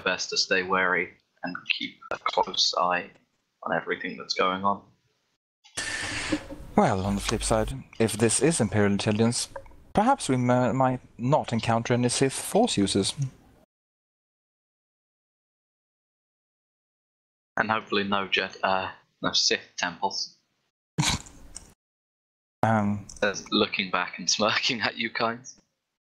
best to stay wary and keep a close eye on everything that's going on. Well, on the flip side, if this is Imperial intelligence, perhaps we might not encounter any Sith Force users. And hopefully no Sith temples. Looking back and smirking at you, Kains.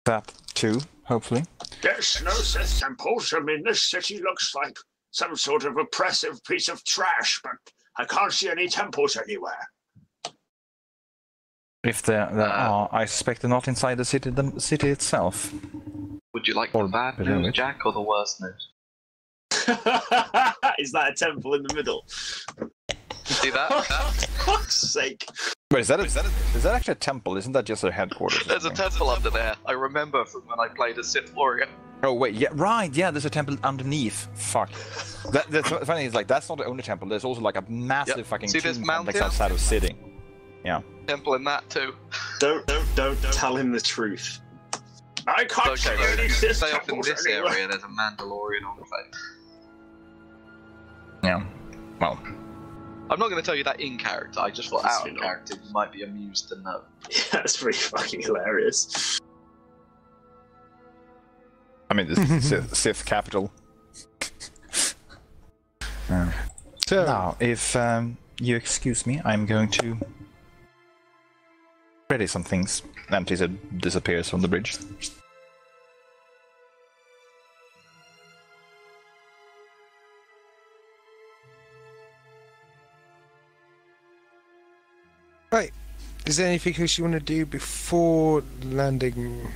That too, hopefully. There's no Sith temples. I mean, this city looks like some sort of oppressive piece of trash, but I can't see any temples anywhere. If there are, I suspect they're not inside the city itself. Would you like the bad news, Jack, or the worst news? Is that a temple in the middle? See that? For fuck's sake. Wait, is that actually a temple? Isn't that just their headquarters? There's a temple under there. I remember from when I played as Sith Warrior. Oh wait, yeah, right, yeah, there's a temple underneath. Fuck. That's funny, it's like, that's not the only temple, there's also like a massive fucking tomb complex outside of the city. Yeah. Temple in that too. Don't tell him the truth. I can't see any Sith stay up in temples this anywhere. area, there's a Mandalorian on the face. Yeah. Well. I'm not going to tell you that in character, I just thought out of character you might be amused to know. Yeah, that's pretty fucking hilarious. I mean, this is Sith capital. So now, if you excuse me, I'm going to ready some things. And he disappears from the bridge. Right. Is there anything else you want to do before landing?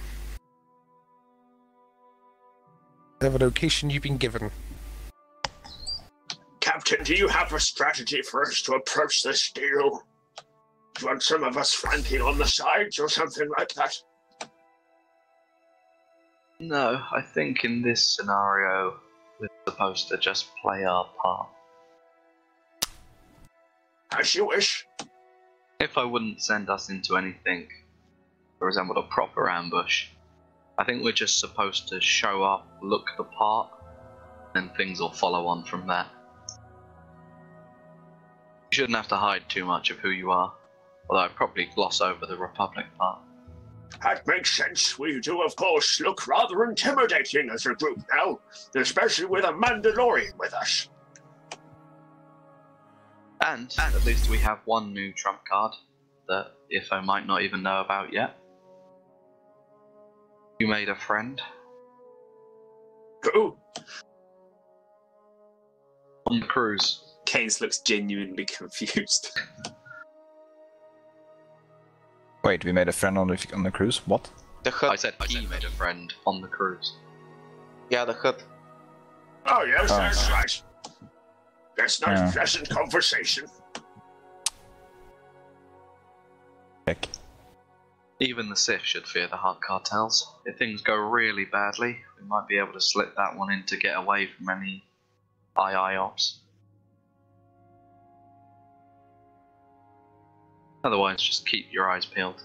The location you've been given. Captain, do you have a strategy for us to approach this deal? Do you want some of us flanking on the sides or something like that? No, I think in this scenario we're supposed to just play our part. As you wish. If I wouldn't send us into anything that resembled a proper ambush, I think we're just supposed to show up, look the part, and things will follow on from that. You shouldn't have to hide too much of who you are, although I'd probably gloss over the Republic part. That makes sense. We do, of course, look rather intimidating as a group now, especially with a Mandalorian with us. And at least we have one new trump card that I might not even know about yet. You made a friend. Who? On the cruise. Kains looks genuinely confused. Wait, we made a friend on the cruise? What? The Hood. I said he made a friend on the cruise. Yeah, the Hood. Oh yes, that's right. That's nice, pleasant conversation. Heck. Even the Sith should fear the Heart Cartels. If things go really badly, we might be able to slip that one in to get away from any II ops. Otherwise, just keep your eyes peeled.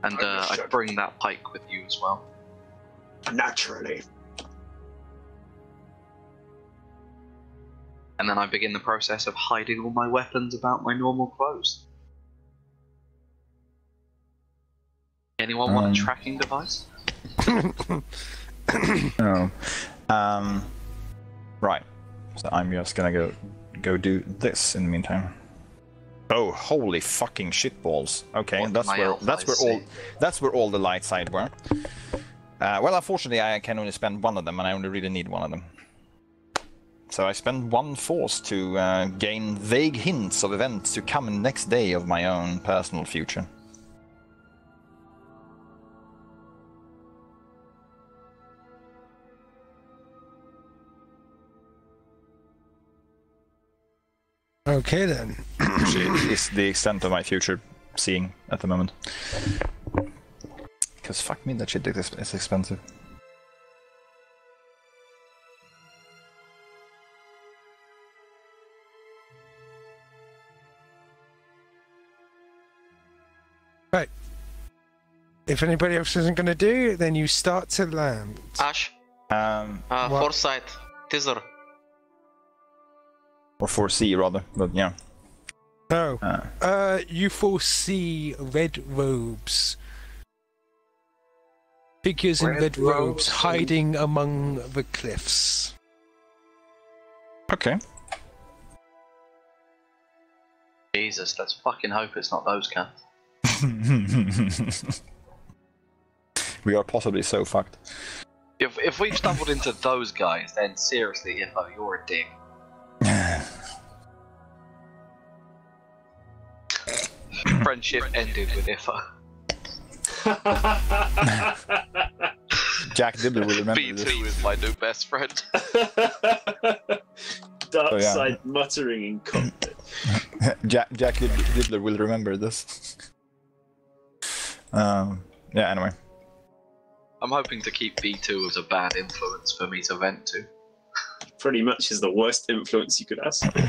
And I'd bring that pike with you as well. Naturally. And then I begin the process of hiding all my weapons about my normal clothes. Anyone want a tracking device? No. Right. So I'm just gonna go do this in the meantime. Oh, holy fucking shitballs! Okay, that's where all the light side were. Well, unfortunately, I can only spend one of them, and I only really need one of them. So I spend one force to gain vague hints of events to come in the next day of my own personal future. Okay then. Which is the extent of my future seeing at the moment. Because fuck me, that shit is expensive. Right. If anybody else isn't going to do, then you start to land. Ash, Foresight. Teaser. Or 4C rather, but yeah. Oh. You foresee red robes. Figures in red robes hiding among the cliffs. Okay. Jesus, let's fucking hope it's not those cunts. We are possibly so fucked. If we've stumbled into those guys, then seriously, Ifo, you're a dick. Friendship ended with Ifo. Jack Dibler will remember B2 this. is my new best friend. Dark side muttering in cockpit. Jack Dibler will remember this. Yeah, anyway. I'm hoping to keep B2 as a bad influence for me to vent to. Pretty much is the worst influence you could ask for.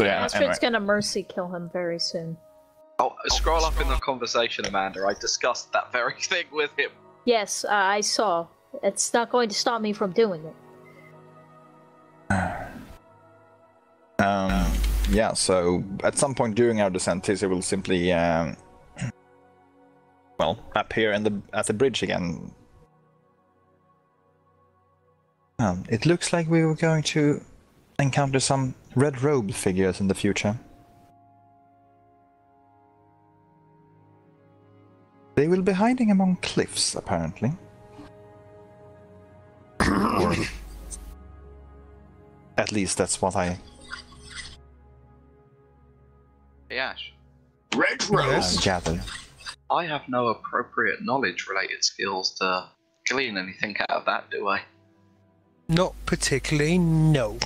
Yeah, Astrid's anyway. gonna mercy kill him very soon. Oh, scroll up in the conversation, Amanda. I discussed that very thing with him. Yes, I saw. It's not going to stop me from doing it. Yeah, so at some point during our descent, Tizzy will simply, well, appear at the bridge again. It looks like we were going to encounter some red robe figures in the future. They will be hiding among cliffs, apparently. Or at least that's what I Hey, Ash. Red Rose. gathered. I have no appropriate knowledge-related skills to glean anything out of that, do I? Not particularly, no.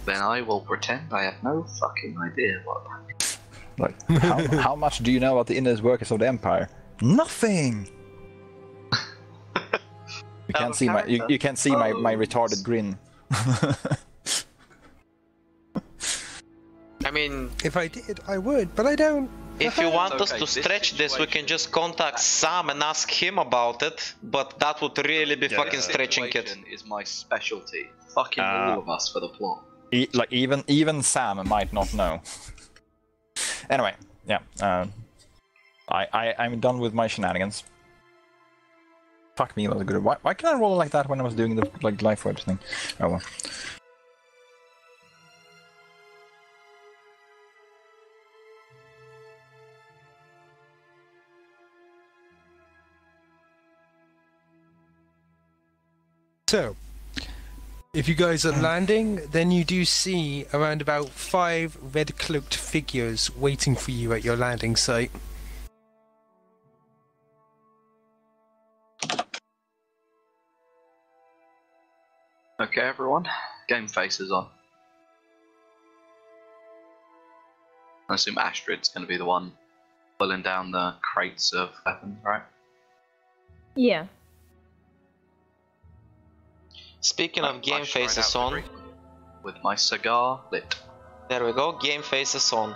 Then I will pretend I have no fucking idea what that is. Like, how much do you know about the inner workings of the Empire? Nothing. You can't see my you can't see my retarded grin. I mean, If I did, I would, but I don't. if you want us Okay, to this stretch this, we can just contact Sam and ask him about it, but that would really be fucking stretching it. Situation is my specialty. Fucking all of us for the plot. Like even Sam might not know. Anyway, yeah. I'm done with my shenanigans. Fuck me, that was a good. Why can I roll like that when I was doing the life webs thing? Oh well. So, if you guys are landing, then you do see around about 5 red-cloaked figures waiting for you at your landing site. Okay, everyone. Game face is on. I assume Astrid's going to be the one pulling down the crates of weapons, right? Yeah. Speaking of game faces on, with my cigar lit. there we go, game faces on.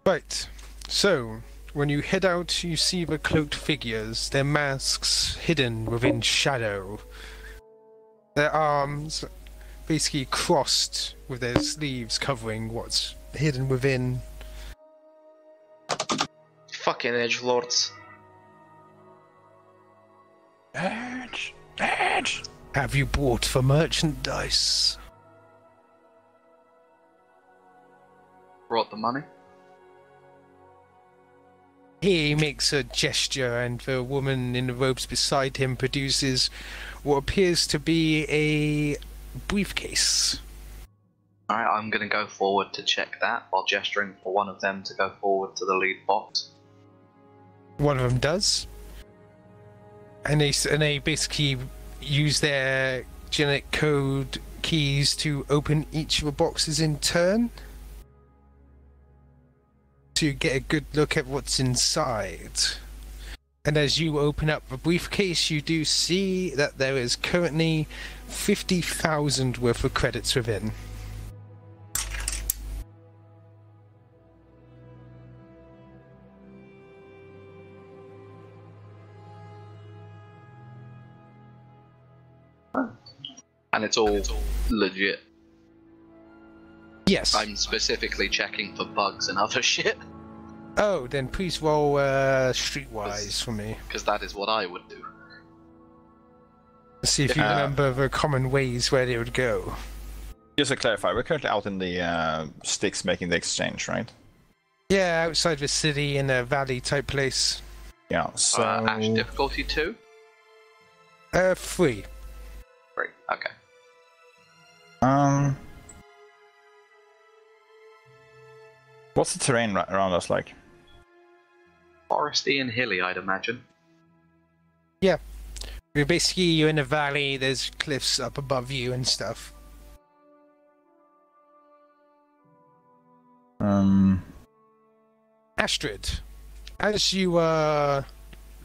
Right, so when you head out, you see the cloaked figures, their masks hidden within shadow, their arms basically crossed with their sleeves covering what's hidden within. Fucking edgelords. Edge! Have you bought the merchandise? Brought the money? He makes a gesture, and the woman in the robes beside him produces what appears to be a briefcase. Alright, I'm going to go forward to check that while gesturing for one of them to go forward to the lead box. One of them does. And they basically use their genetic code keys to open each of the boxes in turn, to get a good look at what's inside. And as you open up the briefcase, you do see that there is currently 50,000 worth of credits within. And it's all legit. Yes. I'm specifically checking for bugs and other shit. Oh, then please roll streetwise for me. Because that is what I would do. See if you remember the common ways where they would go. Just to clarify, we're currently out in the sticks making the exchange, right? Yeah, outside the city in a valley type place. Yeah, so... Ash difficulty 2? 3. 3, okay. What's the terrain around us like? Foresty and hilly, I'd imagine. Yeah. Basically, you're in a valley, there's cliffs up above you and stuff. Astrid, as you are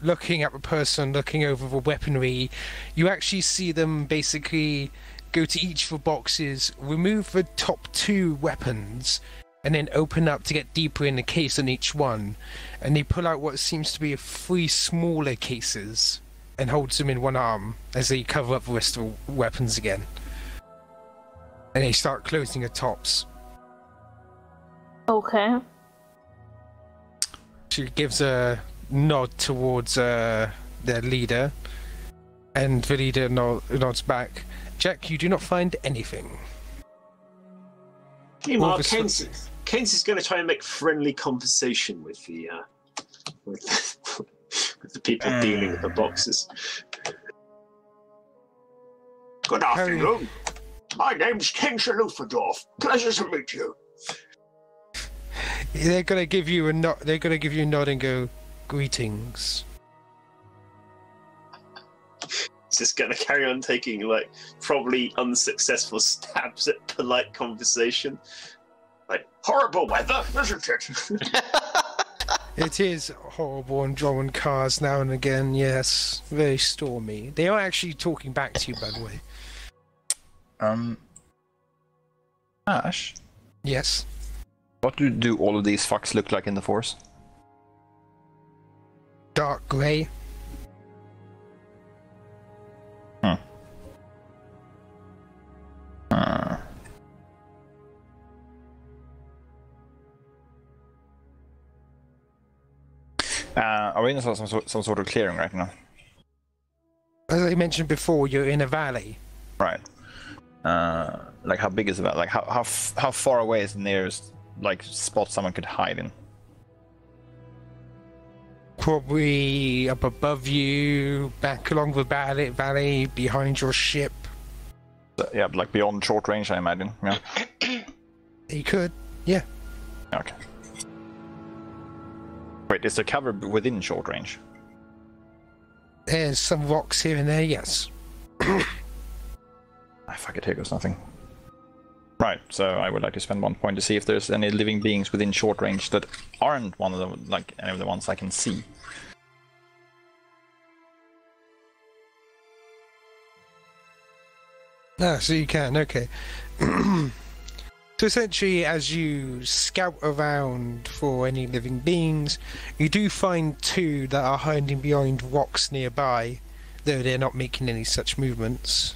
looking at the person, looking over the weaponry, you actually see them basically go to each of the boxes, remove the top 2 weapons, and then open up to get deeper in the case on each one. And they pull out what seems to be 3 smaller cases and holds them in one arm as they cover up the rest of the weapons again. And they start closing the tops. Okay. She gives a nod towards their leader, and the leader nods back. Jack, you do not find anything. Meanwhile, Kains is going to try and make friendly conversation with the with the people dealing with the boxes. Good afternoon. My name's King Shalufadorf. Pleasure to meet you. They're gonna give you a nod. They're gonna give you a nod and go, "Greetings." He's just going to carry on taking like probably unsuccessful stabs at polite conversation. Like, horrible weather, isn't it? It is horrible and drawing cars now and again. Yes, very stormy. They are actually talking back to you, by the way. Ash? Yes. What do all of these fucks look like in the Force? Dark grey. Are we in some sort of clearing right now? As I mentioned before, you're in a valley. Right. Like how big is that? Like how far away is the nearest like spot someone could hide in? Probably up above you, back along the valley, behind your ship. So, yeah, like beyond short range, I imagine. Yeah. You could, yeah. Okay. Wait, is there cover within short range? There's some rocks here and there, yes. Fuck it, here goes nothing. Right, so I would like to spend 1 point to see if there's any living beings within short range that aren't one of them, like any of the ones I can see. Ah, so you can, okay. So essentially, as you scout around for any living beings, you do find 2 that are hiding behind rocks nearby, though they're not making any such movements.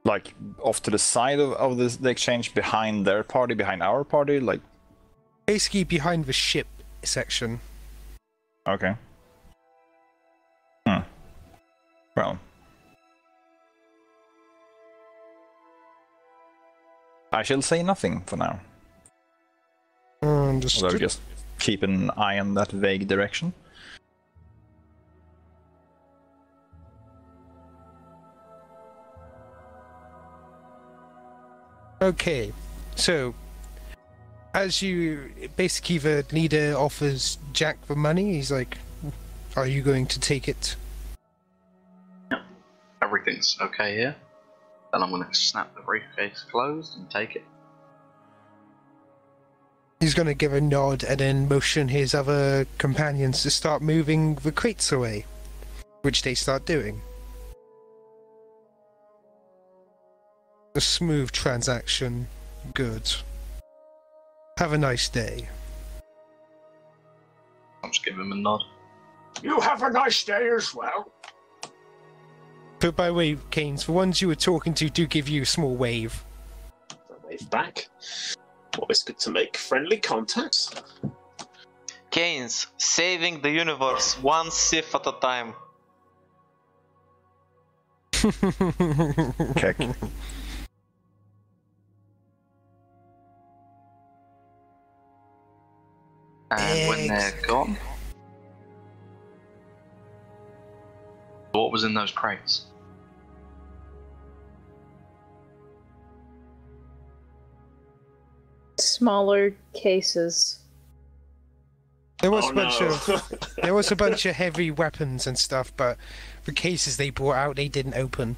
Like, off to the side of the exchange, behind their party, behind our party, like... Basically behind the ship section. Okay. Well... I shall say nothing for now. Although just keep an eye on that vague direction. Okay, so as you basically the leader offers Jack the money, he's like, "Are you going to take it?" Yeah. Everything's okay here. Then I'm going to snap the briefcase closed and take it. He's going to give a nod and then motion his other companions to start moving the crates away, which they start doing. A smooth transaction. Good. Have a nice day. I'll just give him a nod. You have a nice day as well. But by the way, Kains, the ones you were talking to do give you a small wave. A wave back. Always good to make friendly contacts. Kains, saving the universe one Sith at a time. Check. And when they're gone, what was in those crates? Smaller cases. There was Oh, no. a bunch of heavy weapons and stuff, but the cases they brought out they didn't open.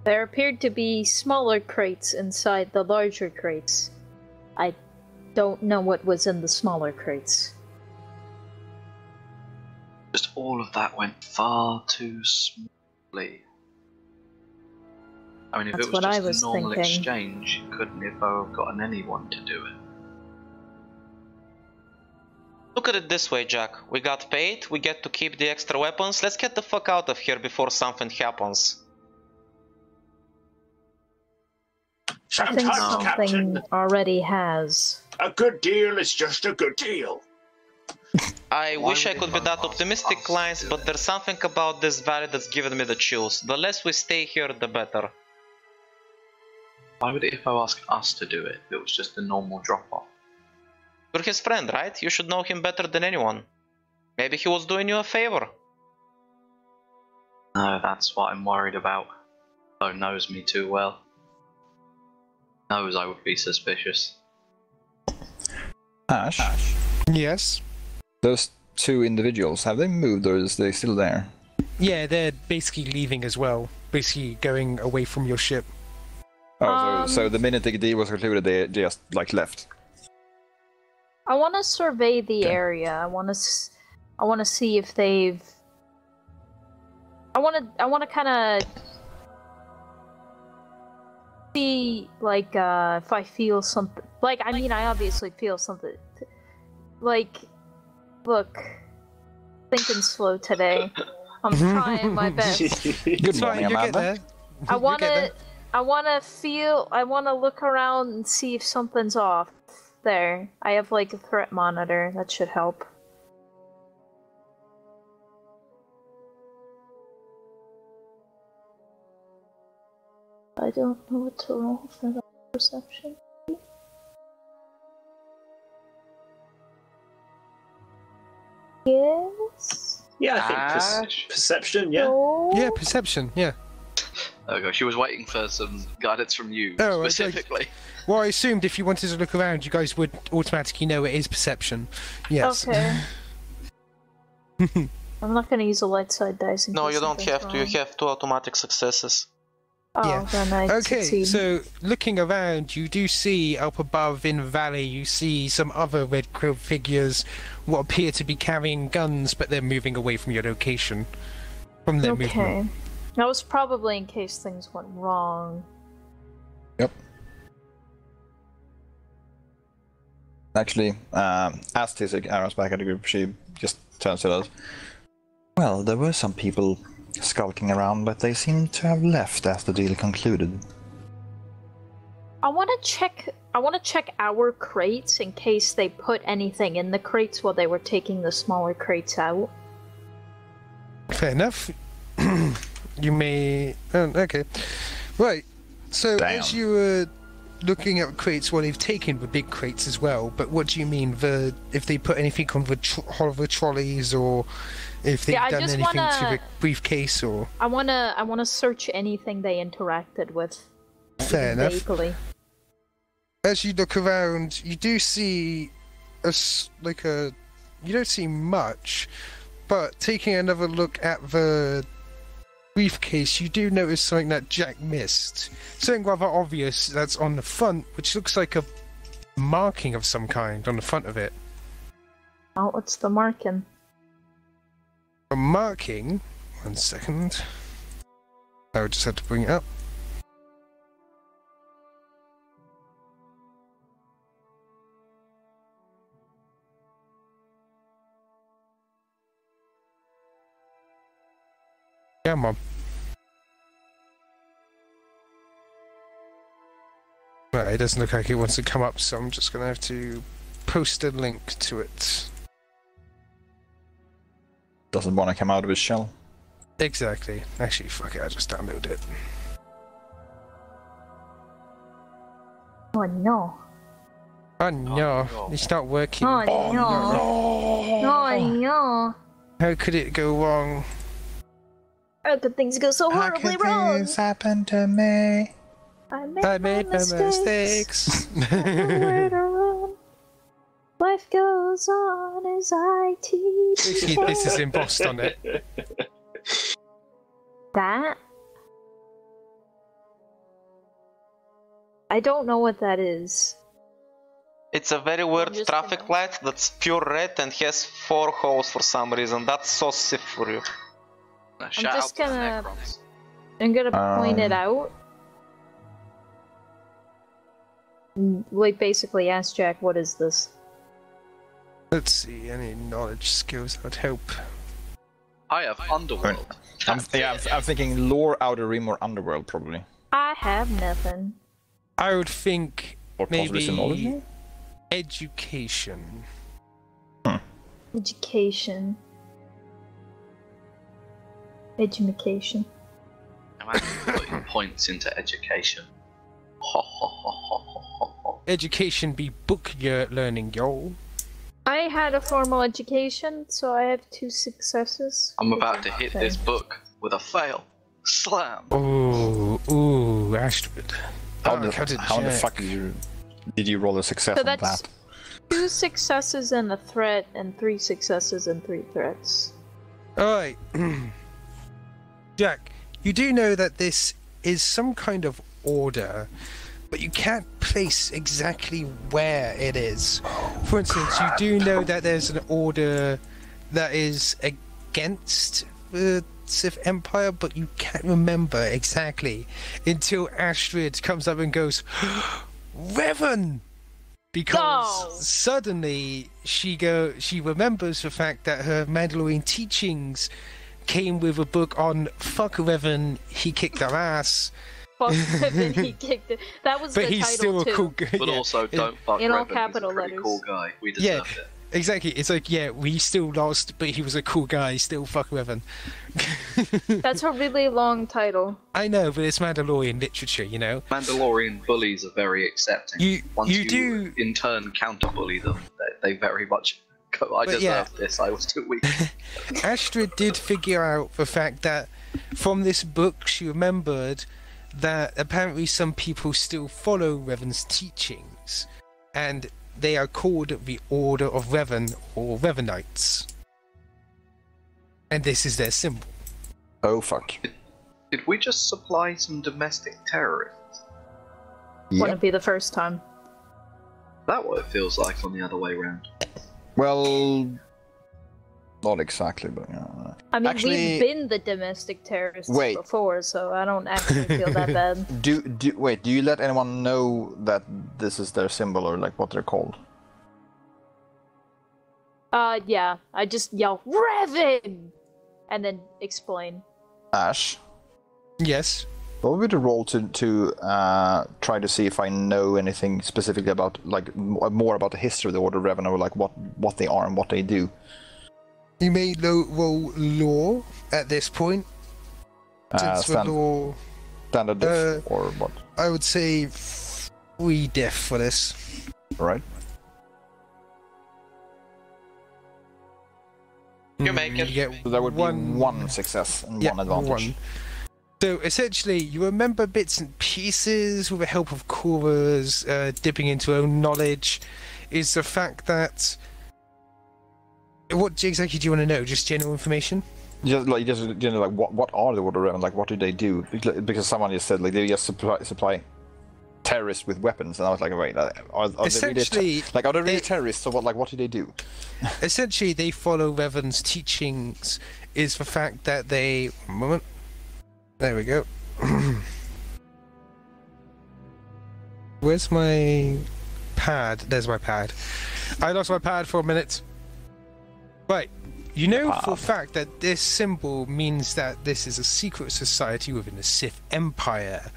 There appeared to be smaller crates inside the larger crates. I don't know what was in the smaller crates. Just all of that went far too smoothly. I mean, if That's it what I was just a was normal thinking. exchange, couldn't have gotten anyone to do it. Look at it this way, Jack. We got paid, we get to keep the extra weapons. Let's get the fuck out of here before something happens. I think Sometimes, something Captain, already has. a good deal is just a good deal. I Why wish I would could be anyone that ask optimistic, us clients, to do but it? there's something about this valley that's giving me the chills. The less we stay here, the better. Why would Ifo ask us to do it if it was just a normal drop-off? You're his friend, right? You should know him better than anyone. Maybe he was doing you a favor. No, that's what I'm worried about. Ifo knows me too well. Knows I would be suspicious. Ash, Yes. those two individuals, have they moved or is they still there? Yeah, they're basically leaving as well. Basically going away from your ship. Oh, so the minute the deal was concluded, they just like left. I want to survey the Okay. area. I want to see if they've. I want to kind of see, like, if I feel something. Like, I mean, I obviously feel something. Like, look, thinking slow today. I'm trying my best. Good It's morning, fine, you'll get Amanda. there. I You'll want get there. to. I want to feel. I want to look around and see if something's off. There, I have like a threat monitor. That should help. I don't know what to roll for the perception. Yes. Yeah, I Ash? think perception, yeah. No. Yeah, perception, yeah. There we go. She was waiting for some guidance from you, Oh, okay. specifically. Well, I assumed if you wanted to look around, you guys would automatically know it is perception. Yes. Okay. I'm not gonna use a light side dice. In No, case you don't something's have to. You wrong. have 2 automatic successes. Oh, Yeah. then I Okay, succeed. so looking around, you do see up above in the valley, you see some other red quill figures, what appear to be carrying guns, but they're moving away from your location. From their movement. Okay. That was probably in case things went wrong. Yep. Actually, as Tisik arrows back at the group, she just turns to us. Well, there were some people skulking around, but they seem to have left as the deal concluded. I want to check our crates in case they put anything in the crates while they were taking the smaller crates out. Fair enough. You may... okay. Right. So, Damn. as you were looking at crates, well, they've taken the big crates as well, but what do you mean, if they put anything on the the trolleys, or if they've Yeah, I done just anything to wanna- the briefcase, or... I wanna search anything they interacted with. Fair enough. Vaguely. As you look around, you do see you don't see much, but taking another look at the briefcase, you do notice something that Jack missed. Something rather obvious that's on the front, which looks like a marking of some kind on the front of it. Oh, what's the marking? A marking? 1 second. I would just have to bring it up. Come on. Right, it doesn't look like it wants to come up, so I'm just gonna have to post a link to it. Doesn't want to come out of his shell. Exactly. Actually, fuck it, I just downloaded it. Oh no. Oh no, it's not working. Oh no. Oh no. How could it go wrong? How could things go so horribly wrong? How could this happen to me? I made my mistakes. Nowhere to run. Life goes on as I teach. This is embossed on it. That? I don't know what that is. It's a very weird traffic light that's pure red and has 4 holes for some reason. That's so Sith for you. I'm just gonna point it out. Like, basically ask Jack, what is this? Let's see, any knowledge skills that would help. I have Underworld. I'm thinking lore, Outer Rim, or Underworld, probably. I have nothing. I would think or maybe education. Education. Education. Imagine putting points into education. Education be book learning, yo. I had a formal education, so I have 2 successes. I'm about to hit this book with a fail. Slam. Ooh, Astrid. How the fuck did you roll a success on that? 2 successes and a threat, and 3 successes and 3 threats. Alright. Jack, you do know that this is some kind of order, but you can't place exactly where it is. For instance, you do know that there's an order that is against the Sith Empire, but you can't remember exactly until Astrid comes up and goes, Revan! Because suddenly she remembers the fact that her Mandalorian teachings came with a book on fuck Revan, he kicked our ass. Fuck Revan, he kicked it. That was but the he's title still a cool guy. But also, don't fuck in all Revan, capital he's a pretty letters. cool guy. We deserved it. Exactly. It's like, we still lost, but he was a cool guy. Still fuck Revan. That's a really long title. I know, but it's Mandalorian literature, you know. Mandalorian bullies are very accepting. Once you in turn counter-bully them, they very much go, I deserve this, I was too weak. Astrid did figure out the fact that from this book she remembered that apparently some people still follow Revan's teachings, and they are called the Order of Revan, or Revanites. And this is their symbol. Oh fuck. Did we just supply some domestic terrorists? Wouldn't be the first time. Is that what it feels like on the other way around? Well, not exactly, but yeah. I mean, actually, we've been the domestic terrorists before, so I don't actually feel that bad. Do you let anyone know that this is their symbol, or like what they're called? Yeah. I just yell, Revan! And then explain. Ash? Yes? What would be the role to try to see if I know anything specifically about, like, more about the history of the Order of Revan, or like what they are and what they do? You may roll law at this point. Law, standard diff, or what? I would say 3 diff for this. Right. You make it. So there would be 1 success and 1 advantage. So essentially, you remember bits and pieces with the help of Kora's dipping into own knowledge. Is the fact that... What exactly do you want to know? Just general information? Just you know, like what are the Order Revan? Like, what do they do? Because someone just said like they just supply terrorists with weapons, and I was like, wait, are essentially they are they really terrorists? So what do they do? Essentially, they follow Revan's teachings. Is the fact that they there we go. Where's my pad? There's my pad. I lost my pad for a minute. Right. You know for a fact that this symbol means that this is a secret society within the Sith Empire.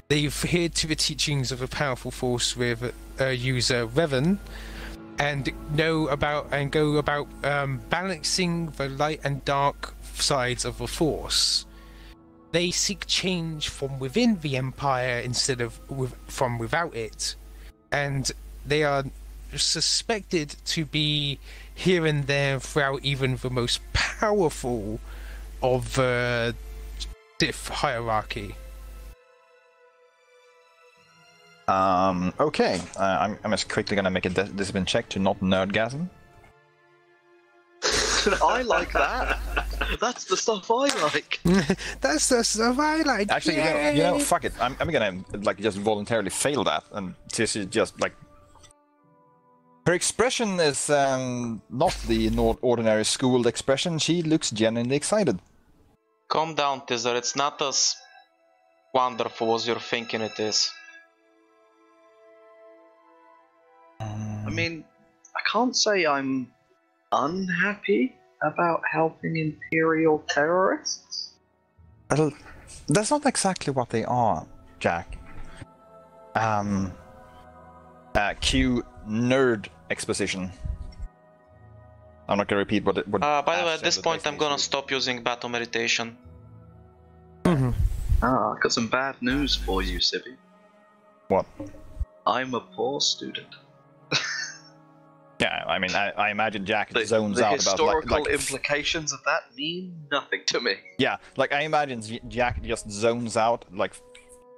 They've adhered to the teachings of a powerful force with user Revan, and go about balancing the light and dark sides of the force. They seek change from within the Empire instead of from without it, and they are suspected to be here and there throughout even the most powerful of the Sith hierarchy. Okay. I'm just quickly gonna make a discipline check to not nerdgasm. I like that. That's the stuff I like. That's the stuff I like. Actually, you know, fuck it. I'm gonna like just voluntarily fail that, and Tishy just like her expression is not the ordinary schooled expression. She looks genuinely excited. Calm down, Tizzer. It's not as wonderful as you're thinking it is. I mean, I can't say I'm unhappy about helping Imperial terrorists. Well, that's not exactly what they are, Jack. Q nerd exposition. I'm not gonna repeat what. By the way, at this point, I'm gonna stop using battle meditation. I got some bad news for you, Sibby. What? I'm a poor student. Yeah, I mean, I imagine Jack zones out about the historical implications of that mean nothing to me. Yeah, like I imagine Jack just zones out like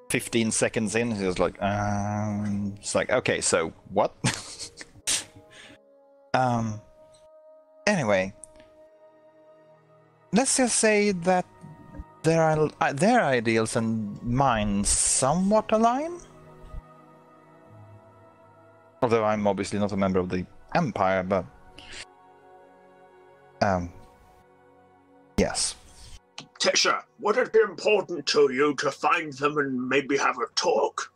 15 seconds in. He's like, it's like, okay, so what? Anyway, let's just say that their ideals and mine somewhat align. Although I'm obviously not a member of the Empire, but yes. Tisha, would it be important to you to find them and maybe have a talk?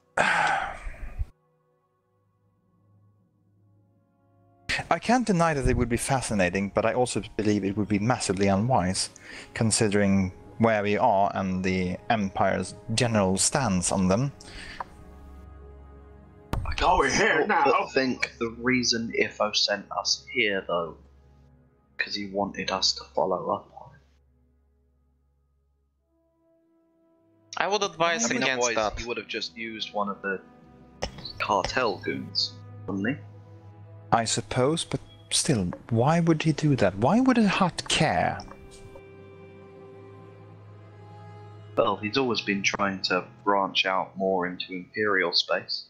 I can't deny that it would be fascinating, but I also believe it would be massively unwise, considering where we are and the Empire's general stance on them. We're here now. I think the reason Ifo sent us here, though, because he wanted us to follow up on it. I would advise against that. He would have just used one of the cartel goons, wouldn't he? I suppose, but still, why would he do that? Why would a Hutt care? Well, he's always been trying to branch out more into Imperial space.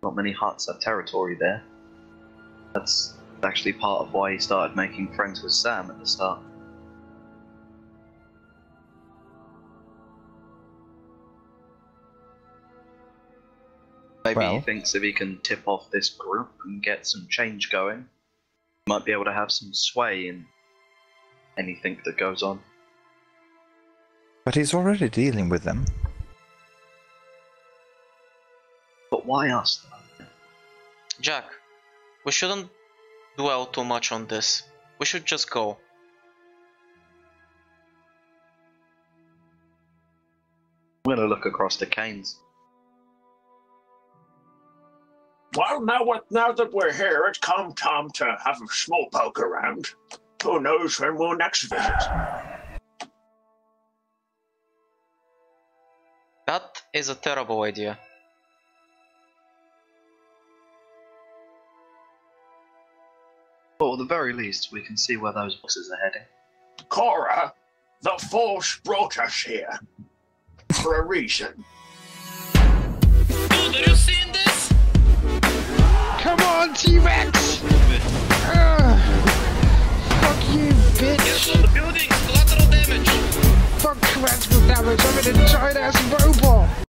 Not many Hutts have territory there. That's actually part of why he started making friends with Sam at the start. Maybe he thinks if he can tip off this group and get some change going, he might be able to have some sway in anything that goes on. But he's already dealing with them. But why us? Jack, we shouldn't dwell too much on this. We should just go. I'm gonna look across the Kains. Well, now that we're here, it's come time to have a small poke around. Who knows when we'll next visit? That is a terrible idea. Well, at the very least, we can see where those bosses are heading. Cora, the Force brought us here. For a reason. Dude, have you seen this? Come on, T-Rex! Fuck you, bitch! Careful, the buildings! Collateral damage! practical damage. I'm in a giant ass robot.